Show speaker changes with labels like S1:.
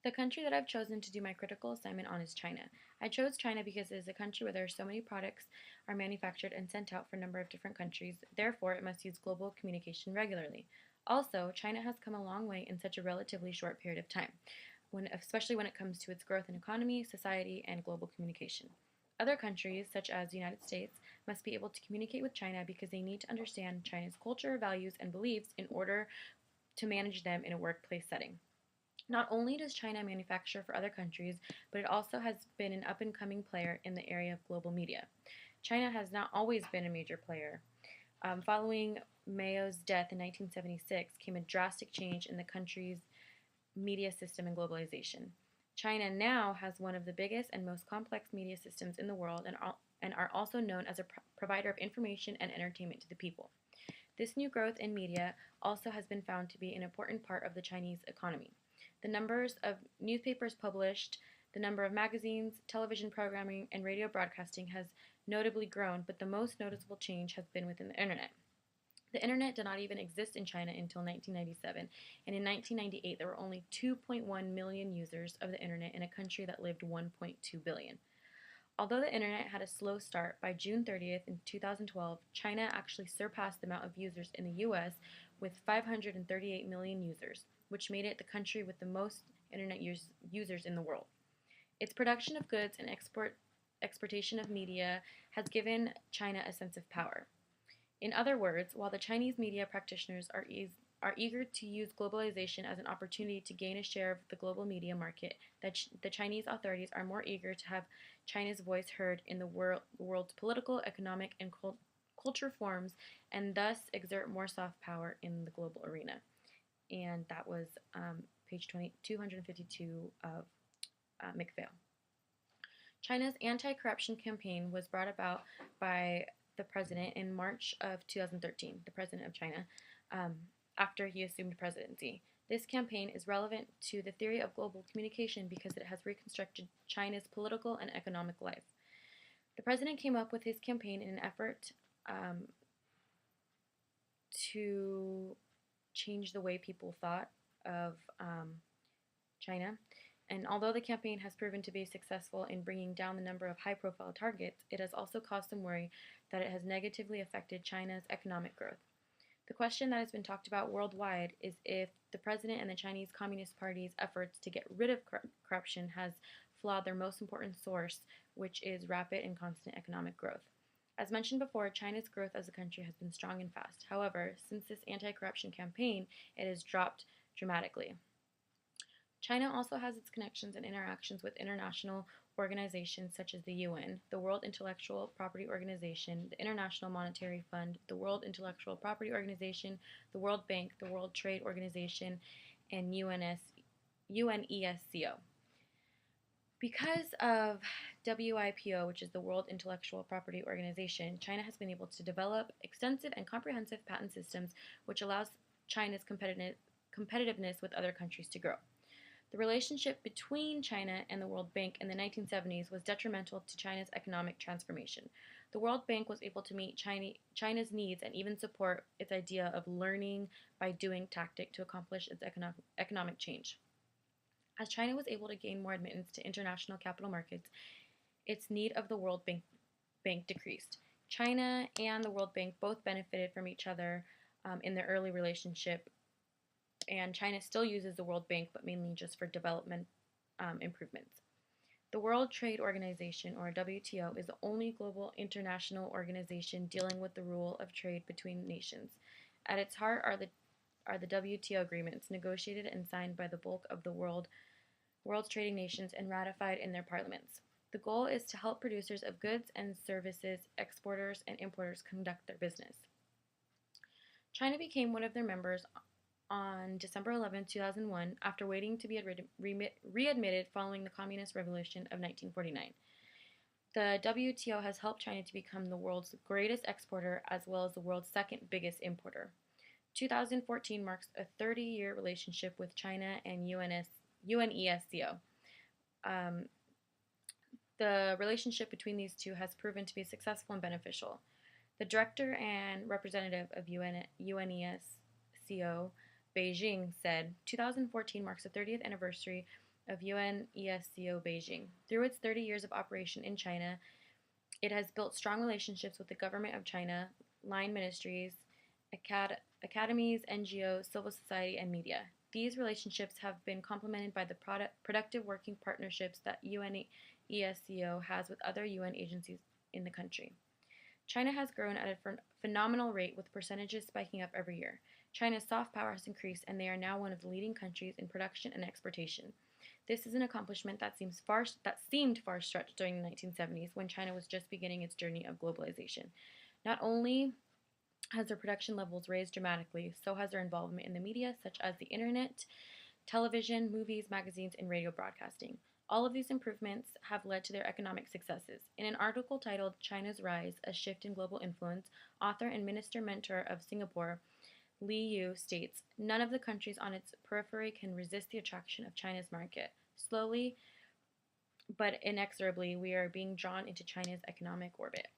S1: The country that I've chosen to do my critical assignment on is China. I chose China because it is a country where there are so many products are manufactured and sent out for a number of different countries. Therefore, it must use global communication regularly. Also, China has come a long way in such a relatively short period of time, especially when it comes to its growth in economy, society, and global communication. Other countries, such as the United States, must be able to communicate with China because they need to understand China's culture, values, and beliefs in order to manage them in a workplace setting. Not only does China manufacture for other countries, but it also has been an up and coming player in the area of global media. China has not always been a major player. Following Mao's death in 1976 came a drastic change in the country's media system and globalization. China now has one of the biggest and most complex media systems in the world and are also known as a provider of information and entertainment to the people. This new growth in media also has been found to be an important part of the Chinese economy. The numbers of newspapers published, the number of magazines, television programming, and radio broadcasting has notably grown, but the most noticeable change has been within the internet. The internet did not even exist in China until 1997, and in 1998 there were only 2.1 million users of the internet in a country that lived 1.2 billion. Although the internet had a slow start, by June 30th in 2012, China actually surpassed the amount of users in the US with 538 million users, which made it the country with the most internet users in the world. Its production of goods and exportation of media has given China a sense of power. In other words, while the Chinese media practitioners are eager to use globalization as an opportunity to gain a share of the global media market, the Chinese authorities are more eager to have China's voice heard in the world's political, economic, and culture forums, and thus exert more soft power in the global arena. And that was page 252 of McPhail. China's anti-corruption campaign was brought about by the president in March of 2013, the president of China, after he assumed presidency. This campaign is relevant to the theory of global communication because it has reconstructed China's political and economic life. The president came up with his campaign in an effort to change the way people thought of China. And although the campaign has proven to be successful in bringing down the number of high profile targets, it has also caused some worry that it has negatively affected China's economic growth. The question that has been talked about worldwide is if the president and the Chinese Communist Party's efforts to get rid of corruption has flawed their most important source, which is rapid and constant economic growth. As mentioned before, China's growth as a country has been strong and fast. However, since this anti-corruption campaign, it has dropped dramatically. China also has its connections and interactions with international organizations such as the UN, the World Intellectual Property Organization, the International Monetary Fund, the World Intellectual Property Organization, the World Bank, the World Trade Organization, and UNESCO. Because of WIPO, which is the World Intellectual Property Organization, China has been able to develop extensive and comprehensive patent systems which allows China's competitiveness with other countries to grow. The relationship between China and the World Bank in the 1970s was detrimental to China's economic transformation. The World Bank was able to meet China's needs and even support its idea of learning by doing tactic to accomplish its economic change. As China was able to gain more admittance to international capital markets, its need of the World Bank decreased. China and the World Bank both benefited from each other in their early relationship, and China still uses the World Bank, but mainly just for development improvements. The World Trade Organization, or WTO, is the only global international organization dealing with the rule of trade between nations. At its heart are the WTO agreements, negotiated and signed by the bulk of the world's trading nations and ratified in their parliaments. The goal is to help producers of goods and services, exporters, and importers conduct their business. China became one of their members on December 11, 2001, after waiting to be readmitted following the Communist Revolution of 1949. The WTO has helped China to become the world's greatest exporter as well as the world's second biggest importer. 2014 marks a 30-year relationship with China and UNESCO. The relationship between these two has proven to be successful and beneficial. The director and representative of UNESCO, Beijing, said, 2014 marks the 30th anniversary of UNESCO Beijing. Through its 30 years of operation in China, it has built strong relationships with the government of China, line ministries, academies, NGOs, civil society, and media. These relationships have been complemented by the productive working partnerships that UNESCO has with other UN agencies in the country. China has grown at a phenomenal rate, with percentages spiking up every year. China's soft power has increased, and they are now one of the leading countries in production and exportation. This is an accomplishment that seemed far-stretched during the 1970s, when China was just beginning its journey of globalization. Not only has their production levels raised dramatically, so has their involvement in the media, such as the internet, television, movies, magazines, and radio broadcasting. All of these improvements have led to their economic successes. In an article titled China's Rise, A Shift in Global Influence, author and minister mentor of Singapore, Li Yu, states, "None of the countries on its periphery can resist the attraction of China's market. Slowly but inexorably, we are being drawn into China's economic orbit."